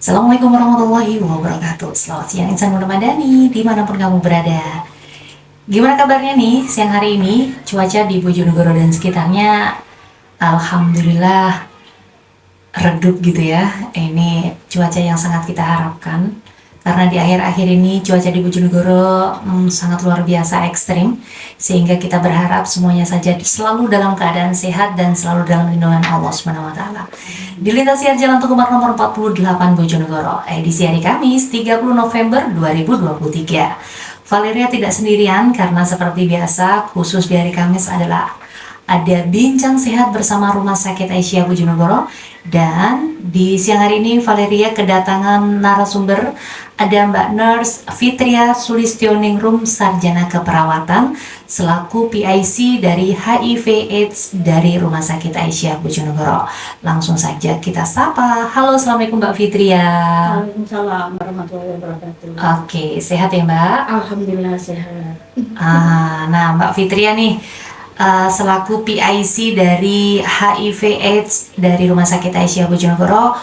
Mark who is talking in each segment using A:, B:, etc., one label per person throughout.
A: Assalamualaikum warahmatullahi wabarakatuh. Selamat siang insan muda madani dimanapun kamu berada. Gimana kabarnya nih siang hari ini? Cuaca di Bojonegoro dan sekitarnya alhamdulillah redup gitu ya. Ini cuaca yang sangat kita harapkan. Karena di akhir-akhir ini cuaca di Bojonegoro sangat luar biasa ekstrim. Sehingga kita berharap semuanya saja selalu dalam keadaan sehat dan selalu dalam lindungan Allah SWT. Di lintas siar Jalan Tukumar nomor 48 Bojonegoro, edisi hari Kamis 30 November 2023. Valeria tidak sendirian karena seperti biasa khusus di hari Kamis adalah ada bincang sehat bersama Rumah Sakit Aisyah Bojonegoro. Dan di siang hari ini Valeria kedatangan narasumber, ada Mbak Nurse Fitria Sulistioningrum, sarjana keperawatan selaku PIC dari HIV/AIDS dari Rumah Sakit Aisyah Bojonegoro. Langsung saja kita sapa. Halo, Assalamualaikum Mbak Fitria.
B: Waalaikumsalam warahmatullahi wabarakatuh.
A: Oke, sehat ya Mbak?
B: Alhamdulillah sehat.
A: Nah Mbak Fitria nih, selaku PIC dari HIV/AIDS dari Rumah Sakit Aisyah Bojonegoro,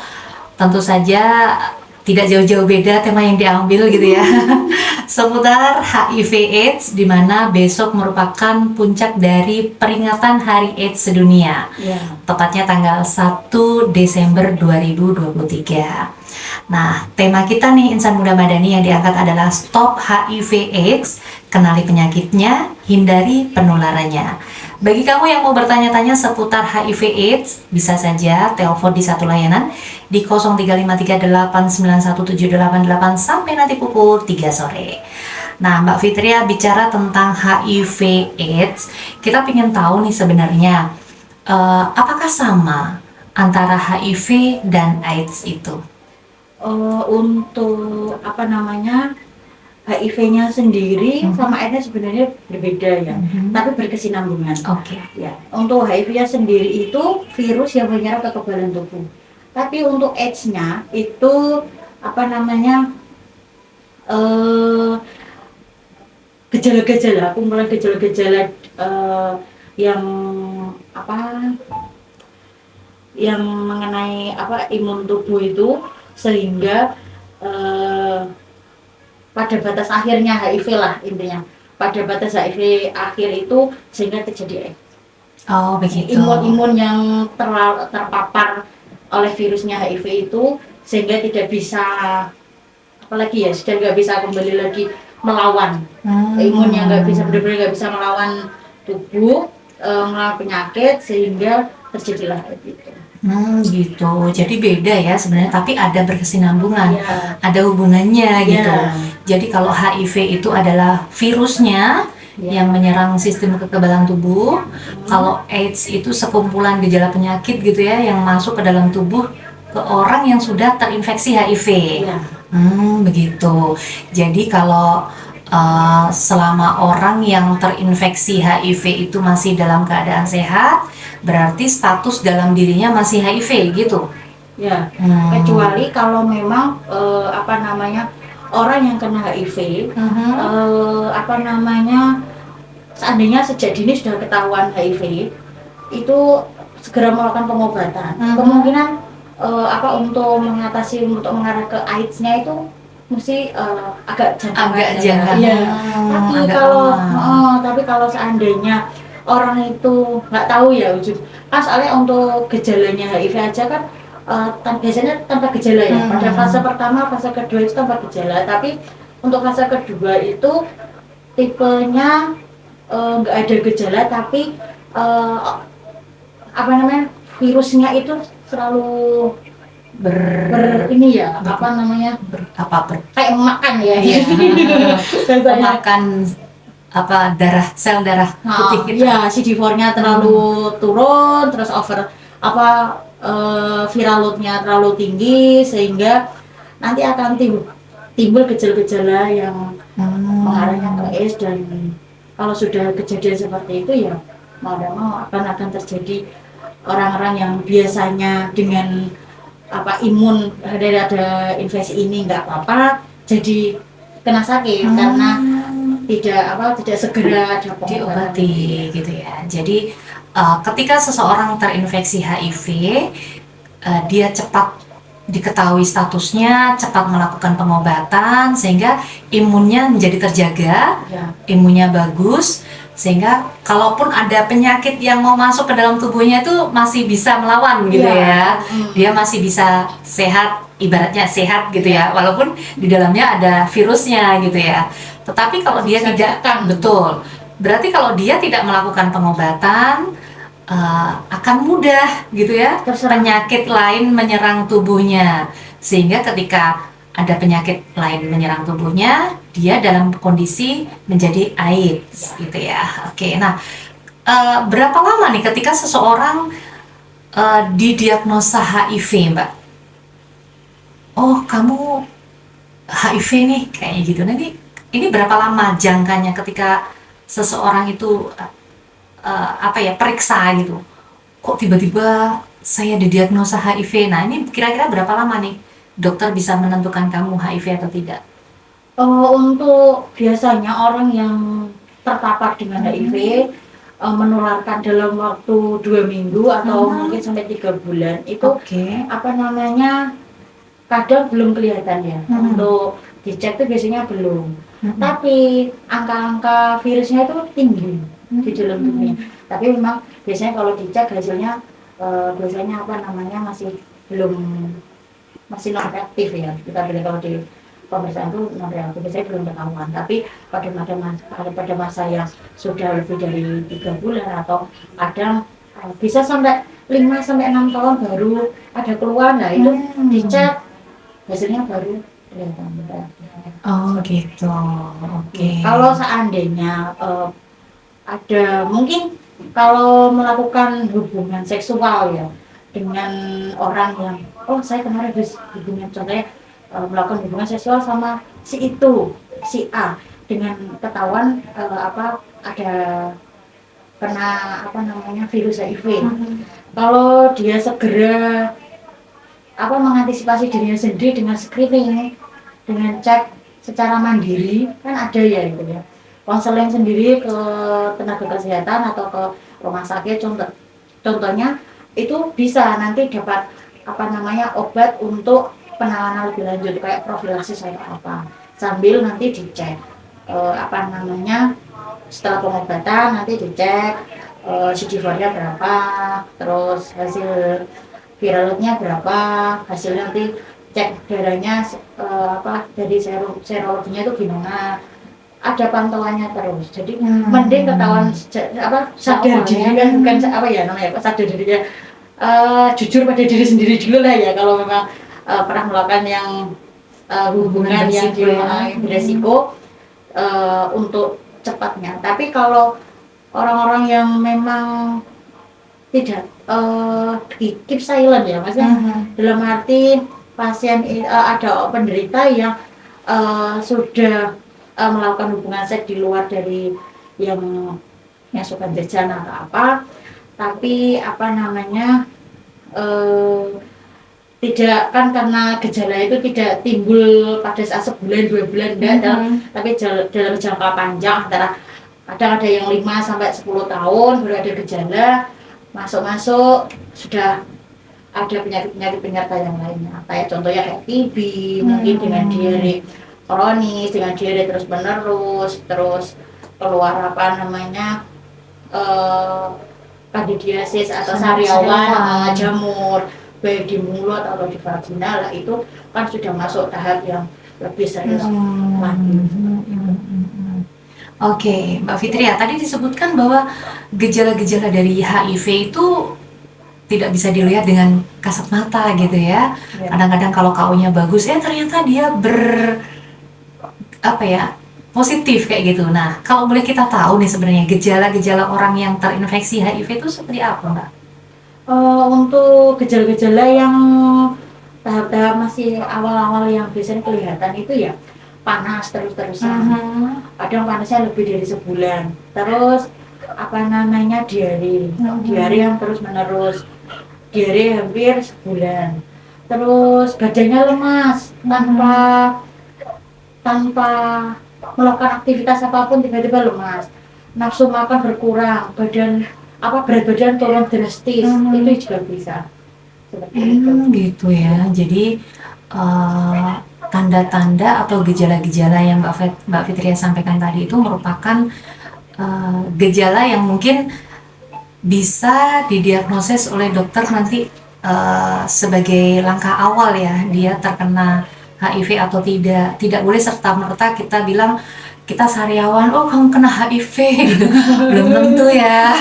A: tentu saja tidak jauh-jauh beda tema yang diambil gitu ya. Seputar HIV/AIDS, di mana besok merupakan puncak dari peringatan Hari AIDS Sedunia.
B: Ya.
A: Tepatnya tanggal 1 Desember 2023. Nah, tema kita nih insan muda madani yang diangkat adalah Stop HIV/AIDS, kenali penyakitnya, hindari penularannya. Bagi kamu yang mau bertanya-tanya seputar HIV/AIDS, bisa saja telepon di satu layanan di 0353891788 sampai nanti pukul 3 sore. Nah, Mbak Fitria, bicara tentang HIV/AIDS, kita ingin tahu nih sebenarnya apakah sama antara HIV dan AIDS itu?
B: Untuk HIV-nya sendiri sama AIDS sebenarnya berbeda ya, tapi berkesinambungan.
A: Oke.
B: Ya, untuk HIV-nya sendiri itu virus yang menyerang kekebalan tubuh. Tapi untuk AIDS-nya itu gejala-gejala, kumpulan gejala-gejala yang mengenai imun tubuh itu, sehingga pada batas akhirnya HIV lah intinya. Pada batas HIV akhir itu sehingga terjadi AIDS.
A: Oh begitu.
B: Imun-imun yang terpapar oleh virusnya HIV itu sehingga tidak bisa sudah nggak bisa kembali lagi melawan. Imun yang benar-benar nggak bisa melawan tubuh, melawan penyakit, sehingga terjadilah itu.
A: Gitu. Jadi beda ya sebenarnya, tapi ada berkesinambungan,
B: Ya.
A: ada hubungannya gitu.
B: Ya.
A: Jadi kalau HIV itu adalah virusnya yang menyerang sistem kekebalan tubuh, kalau AIDS itu sekumpulan gejala penyakit gitu ya yang masuk ke dalam tubuh ke orang yang sudah terinfeksi HIV.
B: Ya.
A: Begitu. Jadi kalau selama orang yang terinfeksi HIV itu masih dalam keadaan sehat, berarti status dalam dirinya masih HIV gitu.
B: Ya, kecuali kalau memang orang yang kena HIV, seandainya sejak dini sudah ketahuan HIV, itu segera melakukan pengobatan. Kemungkinan untuk mengarah ke AIDS-nya itu mesti agak jangka. Ya. Tapi kalau seandainya orang itu nggak tahu ya soalnya untuk gejalanya HIV aja kan biasanya tanpa gejala ya. Pada fase pertama, fase kedua itu tanpa gejala, tapi untuk fase kedua itu tipenya nggak ada gejala, tapi virusnya itu selalu kayak makan ya.
A: Makan darah, sel darah putih kita.
B: Ya, CD4-nya terlalu turun, terus viral load-nya terlalu tinggi, sehingga nanti akan timbul gejala-gejala yang mengarahnya ke AIDS. Dan kalau sudah kejadian seperti itu ya mau tidak mau akan terjadi orang-orang yang biasanya dengan imun dari ada infeksi ini nggak apa-apa, jadi kena sakit karena tidak segera
A: diobati gitu ya. Jadi ketika seseorang terinfeksi HIV, dia cepat diketahui statusnya, cepat melakukan pengobatan sehingga imunnya menjadi terjaga,
B: Ya,
A: imunnya bagus, sehingga kalaupun ada penyakit yang mau masuk ke dalam tubuhnya itu masih bisa melawan gitu
B: iya,
A: ya. Dia masih bisa sehat, ibaratnya sehat gitu ya, walaupun di dalamnya ada virusnya gitu ya. Tetapi kalau
B: masih
A: dia
B: bisa
A: tidak,
B: ditekan.
A: betul, berarti kalau dia tidak melakukan pengobatan, akan mudah gitu ya
B: Terserang.
A: penyakit lain menyerang tubuhnya, sehingga ketika ada penyakit lain menyerang tubuhnya dia dalam kondisi menjadi AIDS gitu ya. Oke, nah berapa lama nih ketika seseorang didiagnosa HIV, Mbak? Oh, kamu HIV nih kayaknya gitu. Nanti ini berapa lama jangkanya ketika seseorang itu apa ya, periksa gitu, kok tiba-tiba saya didiagnosa HIV. Nah, ini kira-kira berapa lama nih dokter bisa menentukan kamu HIV atau tidak?
B: Untuk biasanya orang yang terpapar dengan HIV menularkan dalam waktu 2 minggu atau mungkin sampai 3 bulan itu
A: Oke.
B: apa namanya kadang belum kelihatan ya. Untuk dicek tuh biasanya belum. Tapi angka-angka virusnya itu tinggi di dalam tubuhnya. Tapi memang biasanya kalau dicek hasilnya biasanya apa namanya belum masih non reaktif ya. Kita bilang kalau di pemeriksaan itu non reaktif biasanya belum ketahuan. Tapi pada masa yang sudah lebih dari 3 bulan atau kadang bisa sampai 5 sampai 6 tahun baru ada keluar, nah itu dicek hasilnya baru kelihatan reaktif.
A: Oh gitu, oke.
B: Kalau seandainya ada mungkin kalau melakukan hubungan seksual ya dengan orang yang saya kemarin habis hubungan, contohnya melakukan hubungan seksual sama si A dengan ketahuan ada kena virus HIV. Kalau dia segera mengantisipasi dirinya sendiri dengan screening, dengan cek secara mandiri, kan ada ya itu ya, konseling sendiri ke tenaga kesehatan atau ke rumah sakit, contohnya itu bisa nanti dapat obat untuk penanganan lebih lanjut kayak profilaksis atau apa, sambil nanti dicek setelah pengobatan nanti dicek CD4-nya berapa, terus hasil viralnya berapa, hasilnya nanti cek darahnya dari serologinya itu gimana, ada pantauannya terus. Jadi mending ketahuan sadar diri kan, bukan sadar dirinya, jujur pada diri sendiri dulu lah ya kalau memang pernah melakukan yang hubungan yang beresiko untuk cepatnya. Tapi kalau orang-orang yang memang tidak keep silent ya, maksudnya dalam arti pasien ada penderita yang sudah melakukan hubungan seks di luar dari yang suka jajan atau apa, tapi tidak kan, karena gejala itu tidak timbul pada saat sebulan 2 bulan enggak, tapi dalam jangka panjang, antara kadang ada yang 5 sampai 10 tahun baru ada gejala, masuk sudah ada penyakit penyerta yang lainnya, kayak contohnya kayak TB, mungkin dengan diare kronis, dengan diare terus menerus, terus keluar kandidiasis atau sariawan, jamur baik di mulut atau di vagina, lah itu kan sudah masuk tahap yang lebih serius lagi.
A: Oke, Mbak Fitria, tadi disebutkan bahwa gejala-gejala dari HIV itu tidak bisa dilihat dengan kasat mata gitu ya. Kadang-kadang kalau KO-nya bagus, ternyata dia positif kayak gitu. Nah, kalau boleh kita tahu nih sebenarnya gejala-gejala orang yang terinfeksi HIV itu seperti apa, Mbak?
B: Untuk gejala-gejala yang tahap-tahap masih awal-awal yang biasanya kelihatan itu ya panas terus-terusan, kadang panasnya lebih dari sebulan, terus diare yang terus menerus, diare hampir sebulan, terus badannya lemas tanpa melakukan aktivitas apapun, tiba-tiba lemas, nafsu makan berkurang, berat badan turun drastis, itu juga bisa. seperti itu.
A: Gitu ya. Jadi eh, tanda-tanda atau gejala-gejala yang Mbak Fitria sampaikan tadi itu merupakan gejala yang mungkin bisa didiagnosis oleh dokter nanti sebagai langkah awal ya dia terkena HIV atau tidak. Tidak boleh serta-merta kita bilang kita sariawan, oh kamu kena HIV gitu. Belum tentu ya.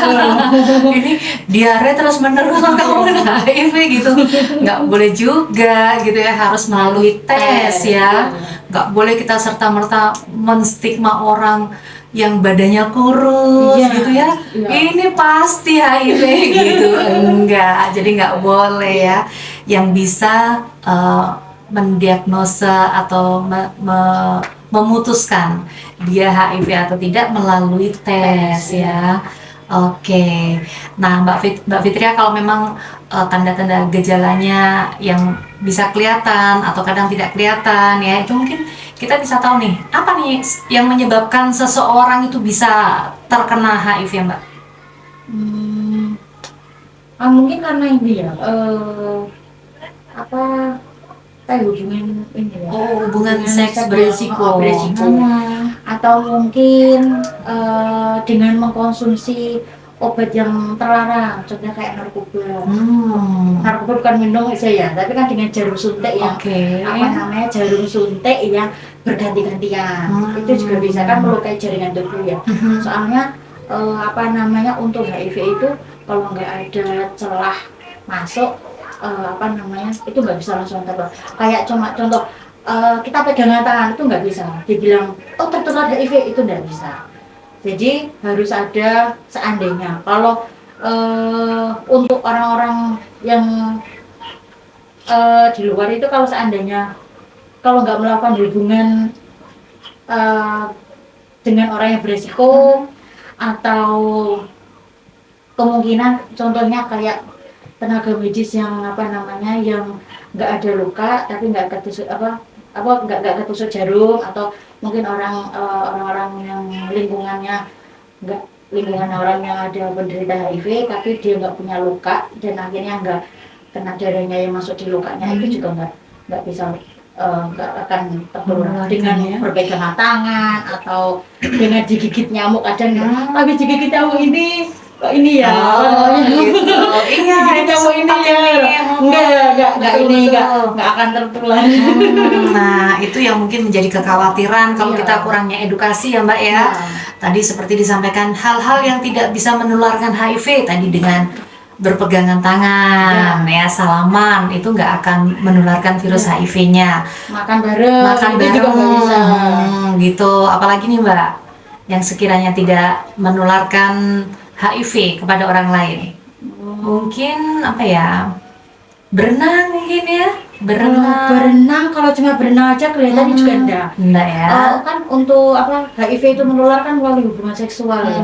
A: Ini diare terus menerus, oh kamu kena HIV gitu. Nggak boleh juga gitu ya, harus melalui tes ya. Nggak boleh kita serta-merta menstigma orang yang badannya kurus
B: Iya,
A: gitu ya,
B: iya.
A: ini pasti HIV gitu. Enggak, jadi nggak boleh ya. Yang bisa mendiagnosa atau memutuskan dia HIV atau tidak melalui tes ya. Oke, nah Mbak Fitria, kalau memang tanda-tanda gejalanya yang bisa kelihatan atau kadang tidak kelihatan ya, itu mungkin kita bisa tahu nih, apa nih yang menyebabkan seseorang itu bisa terkena HIV ya Mbak?
B: Hmm, mungkin karena ini ya, apa kayak hubungan ini ya,
A: Oh, hubungan seks berisiko.
B: beresiko. Atau mungkin dengan mengkonsumsi obat yang terlarang, contohnya kayak narkoba. Narkoba bukan minum saja ya, tapi kan dengan jarum suntik yang apa namanya, jarum suntik yang berganti-gantian. Itu juga bisa kan melukai jaringan tubuh ya. Soalnya apa namanya, untuk HIV itu kalau nggak ada celah masuk, apa namanya, itu nggak bisa langsung terbang. Kayak cuma contoh, kita pegangan tangan itu nggak bisa dibilang oh tertular HIV, itu nggak bisa. Jadi harus ada seandainya. Kalau untuk orang-orang yang di luar itu, kalau seandainya kalau nggak melakukan hubungan uh, dengan orang yang beresiko, atau kemungkinan contohnya kayak tenaga medis yang apa namanya, yang nggak ada luka tapi nggak ketusuk nggak ketusuk jarum, atau mungkin orang-orang yang lingkungannya nggak, lingkungan orang yang ada penderita HIV tapi dia nggak punya luka dan akhirnya nggak kena darahnya yang masuk di lukanya, itu juga nggak bisa, nggak akan tertular dengan
A: ya?
B: berpegangan tangan atau dengan digigit nyamuk. Kadang habis digigit nyamuk ini kok ini ya,
A: gitu. Iya,
B: digigit nyamuk ini ya, nggak akan tertular.
A: Nah, itu yang mungkin menjadi kekhawatiran kalau kita kurangnya edukasi ya Mbak ya. Tadi seperti disampaikan, hal-hal yang tidak bisa menularkan HIV tadi dengan berpegangan tangan ya, salaman itu nggak akan menularkan virus HIV-nya.
B: Makan bareng itu juga nggak bisa.
A: Gitu. Apalagi nih Mbak, yang sekiranya tidak menularkan HIV kepada orang lain. Mungkin apa ya? Berenang mungkin ya.
B: Berenang kalau cuma berenang aja kelihatannya juga
A: enggak ya.
B: kan untuk apa, HIV itu menular kan melalui hubungan seksual ya,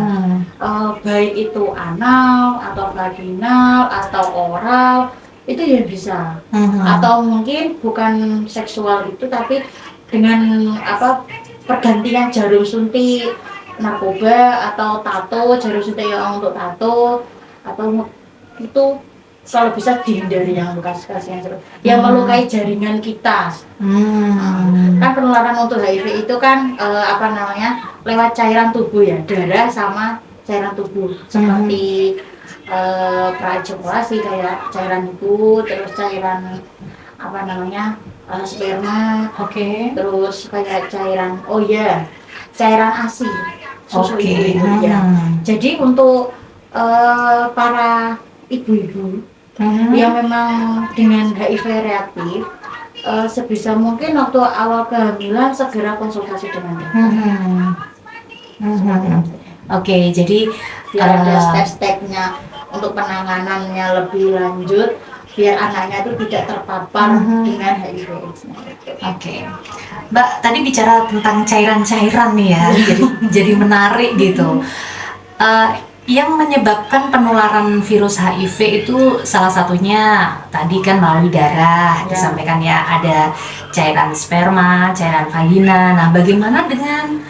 B: baik itu anal atau vaginal atau oral, itu ya bisa. Atau mungkin bukan seksual itu, tapi dengan apa, pergantian jarum suntik narkoba atau tato, jarum suntik yang untuk tato, atau itu kalau bisa dihindari yang bekas-bekas yang melukai jaringan kita. Kan penularan untuk HIV itu kan apa namanya, lewat cairan tubuh ya, darah sama cairan tubuh, seperti praejakulasi kayak cairan itu, terus cairan apa namanya, sperma, terus kayak cairan cairan ASI, susu ibu ya. Jadi untuk para ibu-ibu yang memang dengan HIV reaktif, sebisa mungkin waktu awal kehamilan segera konsultasi dengan dokter.
A: Jadi
B: biar ada step-stepnya untuk penanganannya lebih lanjut, biar anaknya itu tidak terpapar dengan HIV/AIDS.
A: Mbak tadi bicara tentang cairan-cairan nih ya, jadi menarik gitu. Yang menyebabkan penularan virus HIV itu salah satunya tadi kan melalui darah, disampaikan ya, ada cairan sperma, cairan vagina. Nah, bagaimana dengan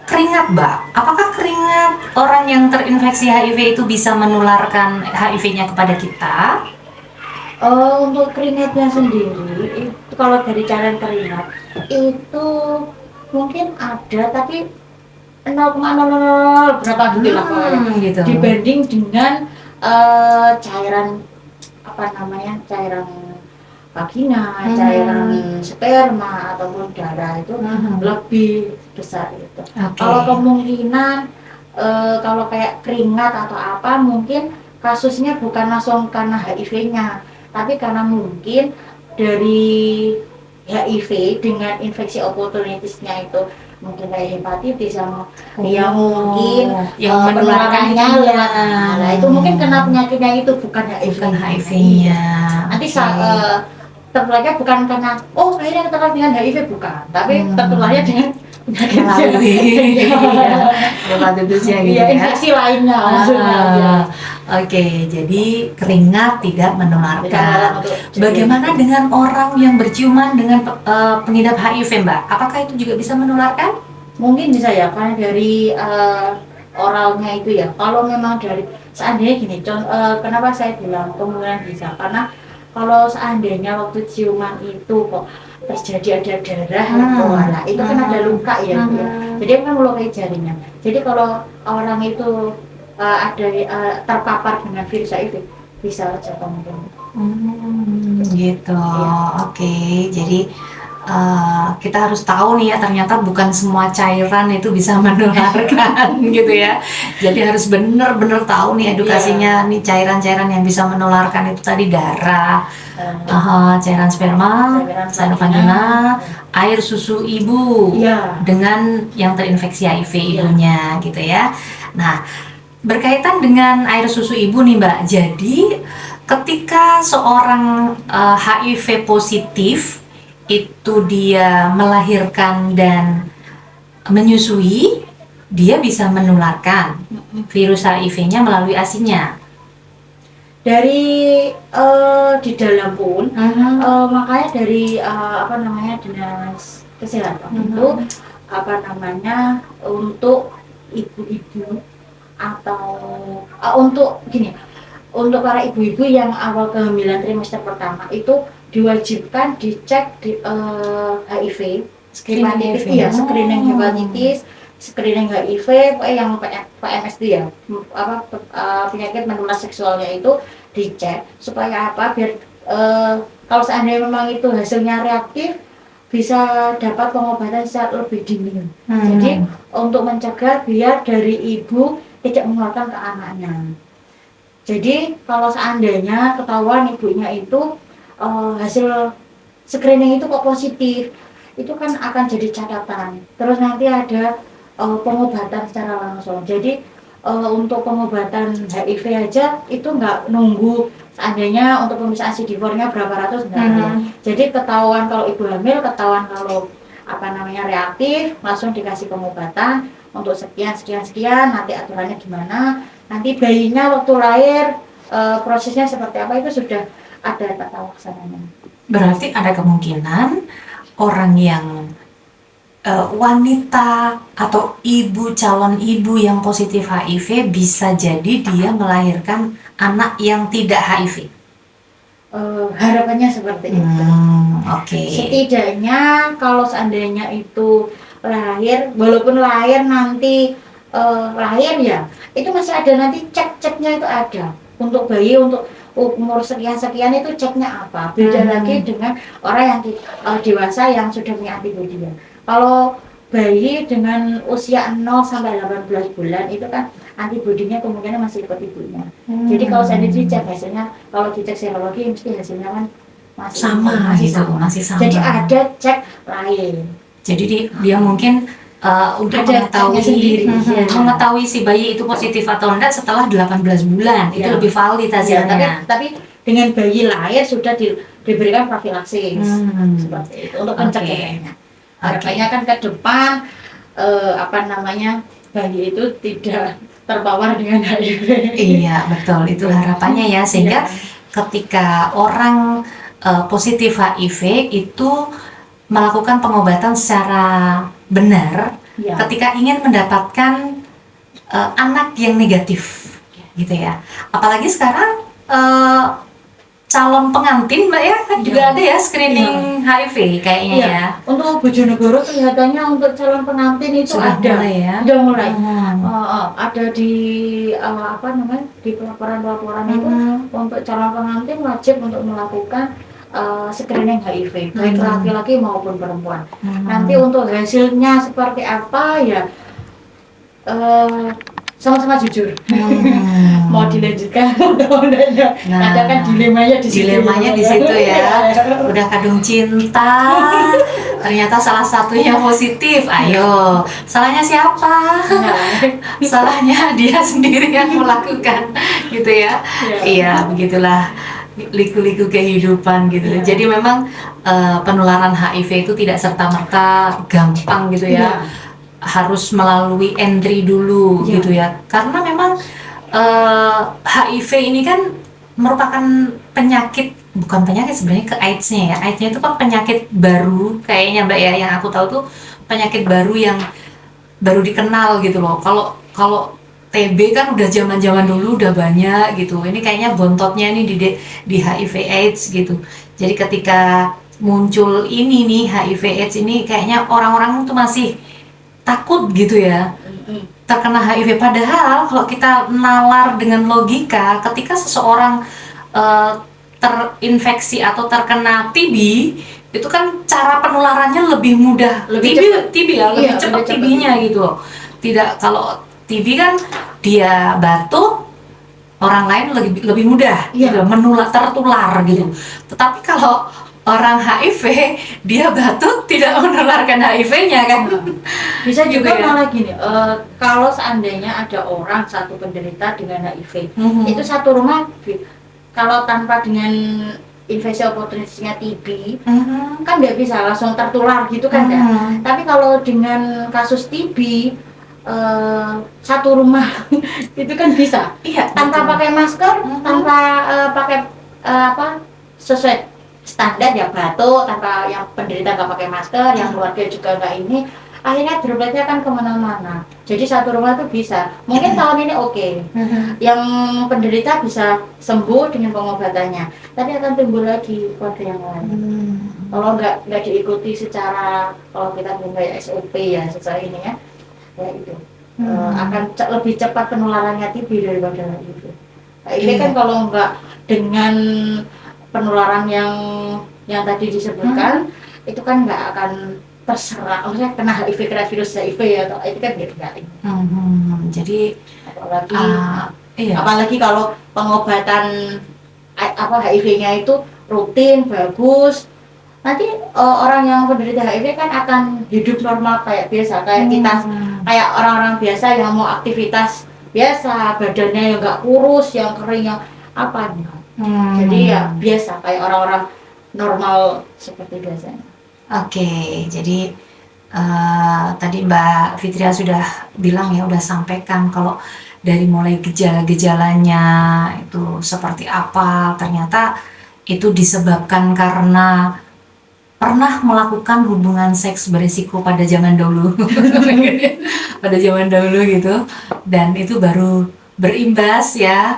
A: keringat, Mbak? Apakah keringat orang yang terinfeksi HIV itu bisa menularkan HIV-nya kepada kita?
B: Untuk keringatnya sendiri itu kalau dari cairan keringat itu mungkin ada tapi 0,00 berapa gitu lah pokoknya
A: Gitu.
B: dibanding dengan cairan apa namanya cairan vagina, cairan sperma ataupun darah itu lebih besar itu.
A: Oke.
B: Kalau kemungkinan kalau kayak keringat atau apa mungkin kasusnya bukan langsung karena HIV-nya, tapi karena mungkin dari HIV dengan infeksi opportunistisnya itu mungkin kayak hepatitis yang mungkin
A: yang menularkan
B: penularannya
A: itu
B: lewat nah itu mungkin kena penyakitnya itu bukan HIV.
A: bukan HIV-nya.
B: Nanti
A: Oke.
B: tertularnya bukan karena akhirnya tertular dengan HIV bukan, tapi tertularnya dengan penyakit
A: melalui hepatitisnya gitu
B: ya,
A: ya.
B: infeksi lainnya maksudnya.
A: Oke, jadi keringat tidak menularkan.
B: Untuk
A: Bagaimana dengan orang yang berciuman dengan pengidap HIV, Mbak? Apakah itu juga bisa menularkan?
B: mungkin bisa ya karena dari oralnya itu ya. Kalau memang dari seandainya gini, kenapa saya bilang kemungkinan bisa karena kalau seandainya waktu ciuman itu kok terjadi ada darah nah itu kan ada luka ya, ya. Jadi kan melukai jaringan. Jadi kalau orang itu ada terpapar dengan virus HIV bisa aja kemungkinan.
A: Gitu.
B: Iya.
A: Oke, jadi kita harus tahu nih ya, ternyata bukan semua cairan itu bisa menularkan gitu ya. Jadi harus benar-benar tahu nih edukasinya nih cairan-cairan yang bisa menularkan itu tadi darah, cairan sperma, cairan vagina, air susu ibu dengan yang terinfeksi HIV ibunya gitu ya. Nah, berkaitan dengan air susu ibu nih Mbak, jadi ketika seorang HIV positif itu dia melahirkan dan menyusui, dia bisa menularkan virus HIV-nya melalui ASI-nya.
B: Dari di dalam pun, makanya dari dinas kesehatan itu untuk ibu-ibu atau untuk gini, untuk para ibu-ibu yang awal kehamilan trimester pertama itu diwajibkan dicek di HIV, hepatitis ya, screening hepatitis, screening HIV, yang PMS itu ya, penyakit menular seksualnya itu dicek supaya apa? Biar kalau seandainya memang itu hasilnya reaktif bisa dapat pengobatan secara lebih dini. Jadi untuk mencegah biar dari ibu tidak menularkan ke anaknya. Jadi kalau seandainya ketahuan ibunya itu hasil screening itu kok positif, itu kan akan jadi catatan. Terus nanti ada pengobatan secara langsung. Jadi untuk pengobatan HIV aja itu nggak nunggu seandainya untuk pemeriksaan CD4-nya berapa ratus enggak. Jadi ketahuan kalau ibu hamil, ketahuan kalau reaktif, langsung dikasih pengobatan untuk sekian, nanti aturannya gimana, nanti bayinya waktu lahir prosesnya seperti apa itu sudah ada tata laksananya.
A: Berarti ada kemungkinan orang yang wanita atau calon ibu yang positif HIV bisa jadi dia melahirkan anak yang tidak HIV.
B: Harapannya seperti itu. Setidaknya kalau seandainya itu lahir, walaupun lahir nanti lahir ya, itu masih ada nanti cek-ceknya itu ada. Untuk bayi untuk umur sekian-sekian itu ceknya apa. Beda lagi dengan orang yang dewasa yang sudah punya antibodi. Kalau bayi dengan usia 0 sampai 18 bulan itu kan antibodinya kemungkinan masih ikut ibunya. Jadi kalau saya dicek hasilnya, kalau dicek serologi mesti hasilnya kan masih sama. Jadi ada cek lain. Jadi
A: dia mungkin untuk mengetahui si bayi itu positif atau enggak setelah 18 bulan itu lebih valid hasilnya.
B: Tapi dengan bayi lahir sudah diberikan profilaksis seperti itu untuk pencegahannya. Harapannya kan ke depan bayi itu tidak terpapar dengan HIV.
A: Iya betul, itu harapannya ya, sehingga ketika orang positif HIV itu melakukan pengobatan secara benar ketika ingin mendapatkan anak yang negatif gitu ya. Apalagi sekarang calon pengantin Mbak ya, kan juga
B: Iya.
A: ada ya screening HIV kayaknya
B: Iya,
A: ya.
B: untuk Bojonegoro kelihatannya untuk calon pengantin itu
A: Sudah
B: ada,
A: mulai ya?
B: sudah mulai.
A: Hmm.
B: Ada di apa namanya di pelaporan-pelaporan itu
A: Hmm.
B: untuk calon pengantin wajib untuk melakukan screening HIV baik
A: Hmm.
B: laki-laki maupun perempuan.
A: Hmm.
B: Nanti untuk hasilnya seperti apa ya sama-sama jujur. Mau dilanjutkan atau enggaknya.
A: Nah,
B: Ada kan dilemanya di situ.
A: dilemanya di situ ya. Udah kadung cinta, ternyata salah satunya positif. Ayo, salahnya siapa?
B: Nah,
A: Salahnya dia sendiri yang melakukan, gitu ya.
B: Iya.
A: Iya, begitulah liku-liku kehidupan gitu.
B: Iya.
A: Jadi memang penularan HIV itu tidak serta-merta gampang gitu ya.
B: Iya.
A: Harus melalui entry dulu
B: Iya.
A: gitu ya. Karena memang HIV ini kan merupakan penyakit, bukan penyakit sebenarnya, ke AIDS-nya ya. AIDS-nya itu kan penyakit baru kayaknya Mbak ya, yang aku tahu tuh penyakit baru yang baru dikenal gitu loh. Kalau TB kan udah zaman-zaman dulu udah banyak gitu. Ini kayaknya bontotnya ini di HIV AIDS gitu. Jadi ketika muncul ini nih HIV AIDS ini kayaknya orang-orang tuh masih takut gitu ya terkena HIV. Padahal kalau kita nalar dengan logika, ketika seseorang eh, terinfeksi atau terkena TB, itu kan cara penularannya lebih mudah.
B: Lebih
A: TB,
B: cepat.
A: TB ya, lebih
B: Iya,
A: cepat
B: lebih cepat.
A: TB-nya gitu loh. Tidak, kalau TB kan dia batuk, orang lain lebih mudah
B: Iya.
A: gitu, tertular gitu. Tetapi kalau orang HIV dia batuk tidak menularkan HIV-nya kan.
B: Bisa juga
A: Gitu ya.
B: malah gini, kalau seandainya ada orang satu penderita dengan HIV,
A: Mhm.
B: itu satu rumah kalau tanpa dengan infeksi oportunisnya TB,
A: Mhm.
B: kan nggak bisa langsung tertular gitu kan ya.
A: Mhm.
B: Tapi kalau dengan kasus TB, satu rumah itu kan bisa
A: Iya,
B: tanpa
A: betul.
B: pakai masker,
A: Mhm.
B: tanpa pakai apa sesuai standar ya batuk, tanpa yang penderita nggak pakai masker, yang keluarga juga nggak ini, akhirnya dropletnya kan kemana-mana. Jadi satu rumah tuh bisa. Mungkin tahun ini oke,
A: Mhm.
B: yang penderita bisa sembuh dengan pengobatannya, tapi akan timbul lagi pada yang lain. Kalau nggak diikuti secara, kalau kita mempunyai SOP ya sesuai ini ya itu akan lebih cepat penularannya TB daripada HIV. HIV kan
A: Iya.
B: kalau nggak dengan penularan yang tadi disebutkan, itu kan nggak akan terserah, maksudnya kena HIV, kena virus HIV ya, atau itu kan nggak.
A: Jadi
B: Apalagi
A: iya.
B: apalagi kalau pengobatan HIV-nya itu rutin bagus, nanti orang yang penderita HIV kan akan hidup normal kayak biasa, kayak kita, kayak orang-orang biasa yang mau aktivitas biasa, badannya yang nggak kurus, yang kering, yang apa nih. Jadi ya biasa kayak orang-orang normal seperti biasanya.
A: Oke, jadi tadi Mbak Fitria sudah bilang ya, udah sampaikan kalau dari mulai gejala-gejalanya itu seperti apa, ternyata itu disebabkan karena pernah melakukan hubungan seks berisiko pada zaman dahulu. Pada zaman dahulu gitu, dan itu baru berimbas ya.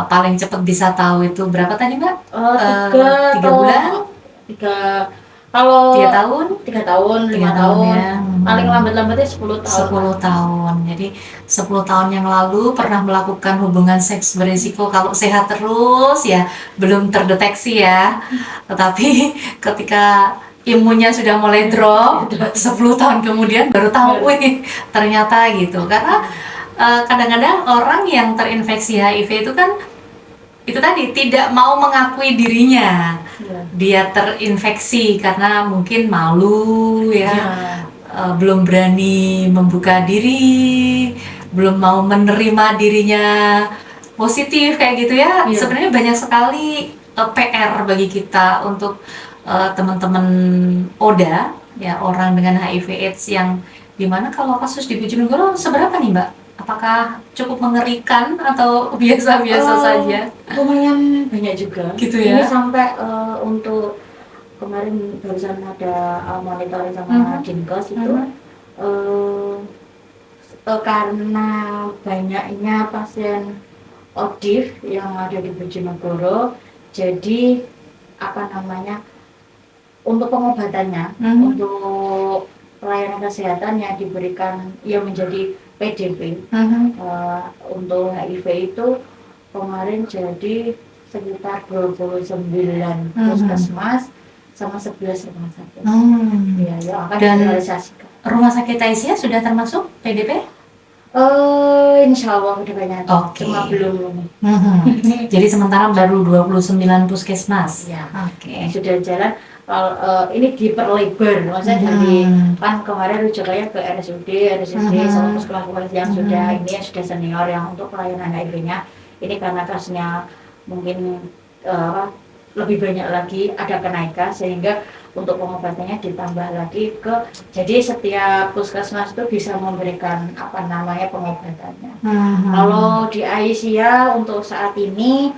A: Paling cepat bisa tahu itu berapa tadi Mbak? 3 bulan? 3 tahun?
B: 3 tahun, 5
A: 3
B: tahun,
A: ya.
B: paling lambat-lambatnya 10 tahun.
A: 10 tahun. Jadi 10 tahun yang lalu pernah melakukan hubungan seks berisiko, kalau sehat terus ya belum terdeteksi ya. Tetapi ketika imunnya sudah mulai drop, 10 tahun kemudian baru tahu, wih, ternyata gitu. Karena kadang-kadang orang yang terinfeksi HIV itu kan itu tadi tidak mau mengakui dirinya dia terinfeksi karena mungkin malu ya, belum berani membuka diri, belum mau menerima dirinya positif kayak gitu ya. Sebenarnya banyak sekali PR bagi kita untuk teman-teman ODA ya, orang dengan HIV/AIDS, yang dimana kalau kasus di Bojonegoro seberapa nih Mbak? Apakah cukup mengerikan atau biasa-biasa saja?
B: Lumayan banyak juga.
A: Gitu ya.
B: Ini sampai untuk kemarin barusan ada monitoring sama Dinkes itu karena banyaknya pasien ODIF yang ada di Bojonegoro, Jadi apa namanya, untuk pengobatannya, untuk pelayanan kesehatan yang diberikan yang menjadi PDP untuk HIV itu kemarin jadi sekitar 29 puskesmas sama 11 rumah sakit. Ya, yang akan
A: Dan
B: direalisasikan.
A: Rumah sakit Aisyah sudah termasuk PDP?
B: Insya Allah udah banyak, cuma belum.
A: Jadi sementara baru 29 puskesmas.
B: Ya,
A: Oke.
B: sudah jalan. Ini diperlebar, maksudnya dari kan kemarin rujukannya ke RSUD sama puskesmas yang sudah ini yang sudah senior yang untuk pelayanan HIV-nya. Ini karena kasusnya mungkin lebih banyak lagi, ada kenaikan sehingga untuk pengobatannya ditambah lagi jadi setiap puskesmas itu bisa memberikan apa namanya pengobatannya. Kalau di Aisyah untuk saat ini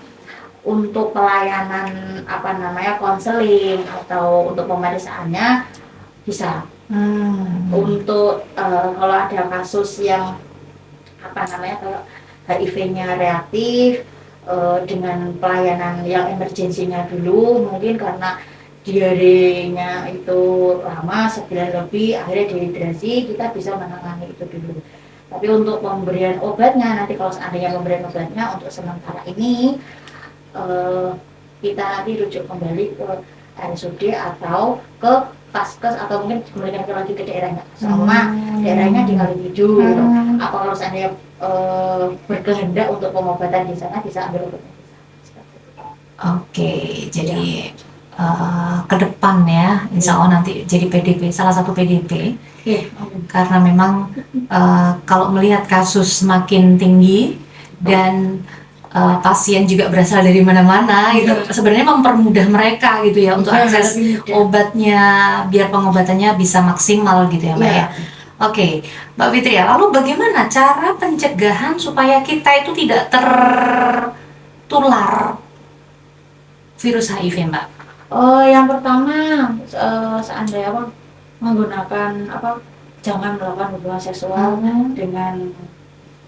B: untuk pelayanan apa namanya konseling atau untuk pemeriksaannya bisa. Untuk kalau ada kasus yang apa namanya kalau HIV-nya reaktif dengan pelayanan yang emergensinya dulu, mungkin karena diarenya itu lama sebulan lebih akhirnya dehidrasi, kita bisa menangani itu dulu. Tapi untuk pemberian obatnya nanti kalau seandainya pemberian obatnya untuk sementara ini kita nanti rujuk kembali ke RSUD atau ke Paskes atau mungkin kembalikan lagi ke daerahnya sama daerahnya di Kalihidup. Apa kalau seandainya berkehendak untuk pengobatan di sana bisa ambil obatnya di sana.
A: Oke, jadi ke depan ya, insya Allah nanti jadi PDP, salah satu PDP. Karena memang kalau melihat kasus semakin tinggi dan pasien juga berasal dari mana-mana, itu sebenarnya mempermudah mereka gitu ya untuk akses obatnya, biar pengobatannya bisa maksimal gitu ya Mbak ya. Oke, Mbak Fitri ya, lalu bagaimana cara pencegahan supaya kita itu tidak tertular virus HIV Mbak?
B: Yang pertama seandainya menggunakan jangan melakukan hubungan seksual dengan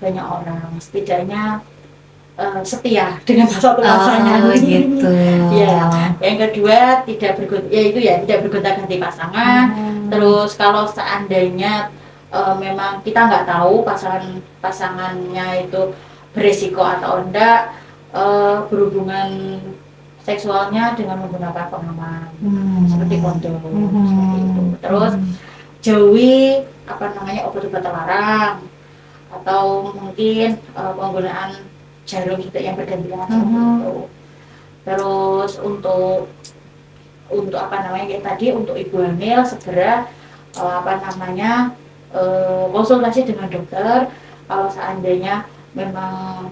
B: banyak orang, setidaknya setia dengan satu pasangan.
A: Gitu.
B: Ya. Yang kedua tidak bergonta-ganti pasangan. Terus kalau seandainya memang kita nggak tahu pasangannya itu beresiko atau enggak, berhubungan seksualnya dengan menggunakan pengaman seperti kondom seperti itu. Terus jauhi obat-obat terlarang atau mungkin penggunaan jarum juga yang bergantian seperti itu. Terus untuk kayak tadi untuk ibu hamil segera konsultasi dengan dokter kalau seandainya memang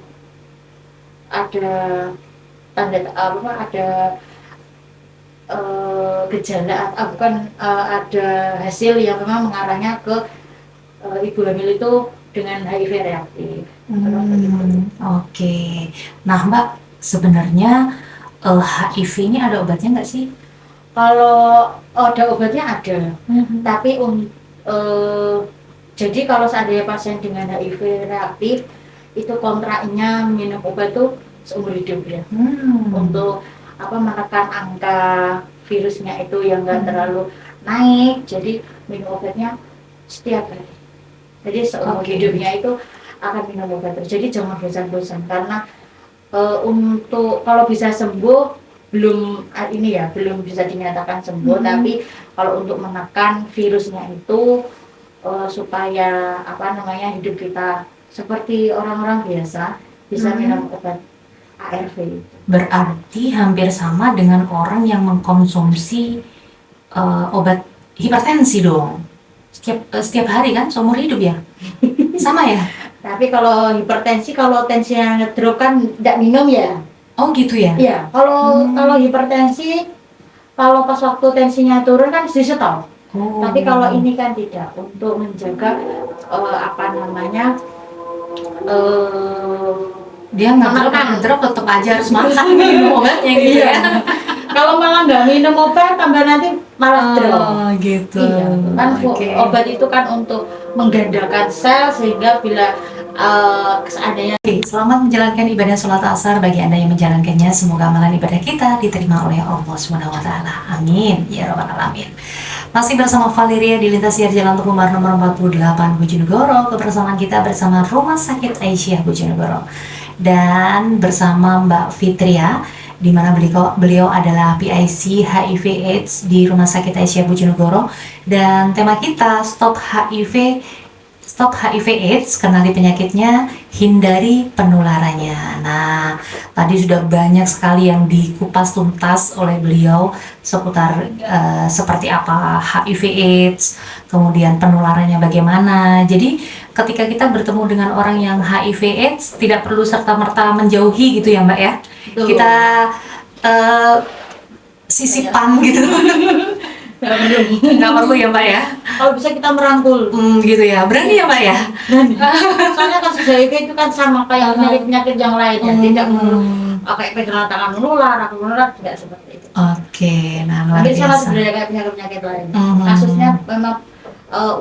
B: ada gejala ada hasil yang memang mengarahnya ke ibu hamil itu dengan HIV reaktif.
A: Oke. Nah Mbak, sebenarnya HIV ini ada obatnya nggak sih?
B: Kalau ada obatnya ada, tapi jadi kalau seandainya pasien dengan HIV reaktif itu kontraknya minum obat tuh seumur hidup ya. Untuk menekan angka virusnya itu yang nggak terlalu naik, jadi minum obatnya setiap hari. Jadi seumur hidupnya itu akan minum obat terus. Jadi jangan bosan-bosan karena untuk kalau bisa sembuh belum bisa dinyatakan sembuh, tapi kalau untuk menekan virusnya itu supaya hidup kita seperti orang-orang biasa bisa minum obat ARV.
A: Berarti hampir sama dengan orang yang mengkonsumsi obat hipertensi dong. Setiap hari kan seumur hidup ya? Sama ya?
B: Tapi kalau hipertensi, kalau tensinya ngedrop kan tidak minum ya.
A: Oh gitu ya?
B: Iya, kalau hipertensi, kalau pas waktu tensinya turun kan di stop. Tapi kalau ini kan tidak, untuk menjaga
A: dia ngedrop tetap aja harus makan minum obatnya gitu ya.
B: Kalau malah nggak minum obat tambah nanti malah drop.
A: Gitu.
B: Iya, kan obat itu kan untuk menggandakan sel sehingga bila seandainya
A: Oke, selamat menjalankan ibadah sholat asar bagi Anda yang menjalankannya. Semoga amalan ibadah kita diterima oleh Allah Subhanahu wa taala. Amin ya rabbal alamin. Masih bersama Valeria di lintas siar Jalan Teguh Umar nomor 48 Bojonegoro. Kebersamaan kita bersama Rumah Sakit Aisyah Bojonegoro dan bersama Mbak Fitria, di mana beliau adalah PIC HIV AIDS di Rumah Sakit Aisyah Bojonegoro, dan tema kita Stop HIV AIDS, kenali penyakitnya, hindari penularannya. Nah, tadi sudah banyak sekali yang dikupas tuntas oleh beliau seputar seperti apa HIV AIDS, kemudian penularannya bagaimana. Jadi, ketika kita bertemu dengan orang yang HIV AIDS, tidak perlu serta-merta menjauhi gitu ya Mbak ya.
B: Betul.
A: Kita sisipan gitu. Nggak perlu ya Mbak ya.
B: kalau bisa kita merangkul.
A: Gitu ya, berani ya Mbak ya.
B: Soalnya kasus HIV itu kan sama kayak penyakit-penyakit yang lain ya, tidak kayak pegangan tangan menular, aku menular tidak seperti itu.
A: Oke, nah luar
B: Hampir sama
A: biasa.
B: sebenarnya kayak penyakit-penyakit lain. Kasusnya memang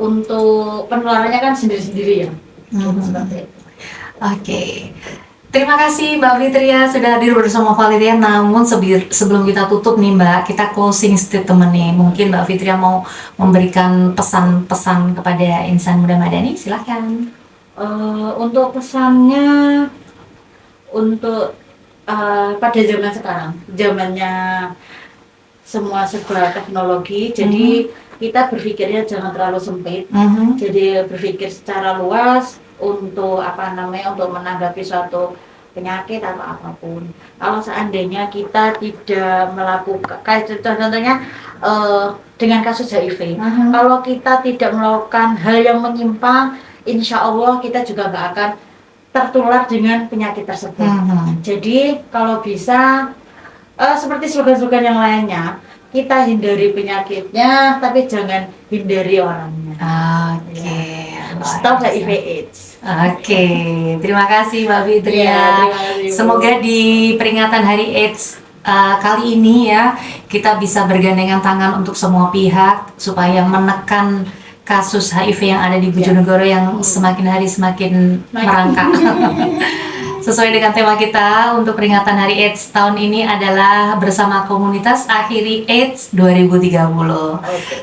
B: untuk penularannya kan sendiri-sendiri ya. Seperti itu.
A: Oke. Terima kasih Mbak Fitria sudah hadir bersama Valeria. Namun sebelum kita tutup nih Mbak, kita closing statement nih. Mungkin Mbak Fitria mau memberikan pesan-pesan kepada insan muda Madani, silahkan.
B: Untuk pesannya, untuk pada zaman sekarang, zamannya semua serba teknologi, jadi kita berpikirnya jangan terlalu sempit. Jadi berpikir secara luas untuk untuk menanggapi suatu penyakit atau apapun. Kalau seandainya kita tidak melakukan, kayak contohnya dengan kasus HIV, kalau kita tidak melakukan hal yang menyimpang, insya Allah kita juga nggak akan tertular dengan penyakit tersebut. Jadi kalau bisa seperti slogan-slogan yang lainnya, kita hindari penyakitnya, tapi jangan hindari orangnya.
A: Oke.
B: Stop HIV AIDS.
A: Oke, terima kasih Mbak Fitria.
B: Terima kasih, Bu.
A: Semoga di peringatan Hari AIDS kali ini ya, kita bisa bergandengan tangan untuk semua pihak supaya menekan kasus HIV yang ada di Bojonegoro yang semakin hari semakin merangkak. Sesuai dengan tema kita untuk peringatan Hari AIDS tahun ini adalah bersama komunitas akhiri AIDS 2030.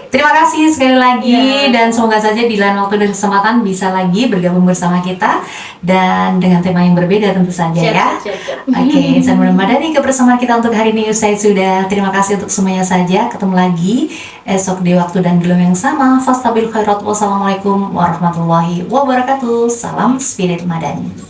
A: Terima kasih sekali lagi dan semoga saja di lain waktu dan kesempatan bisa lagi bergabung bersama kita dan dengan tema yang berbeda tentu saja ya. Oke, insan muda Madani, kebersamaan kita untuk hari ini usai sudah. Terima kasih untuk semuanya saja. Ketemu lagi esok di waktu dan gelombang yang sama. Fastabil khairat. Wassalamualaikum warahmatullahi wabarakatuh. Salam Spirit Madani.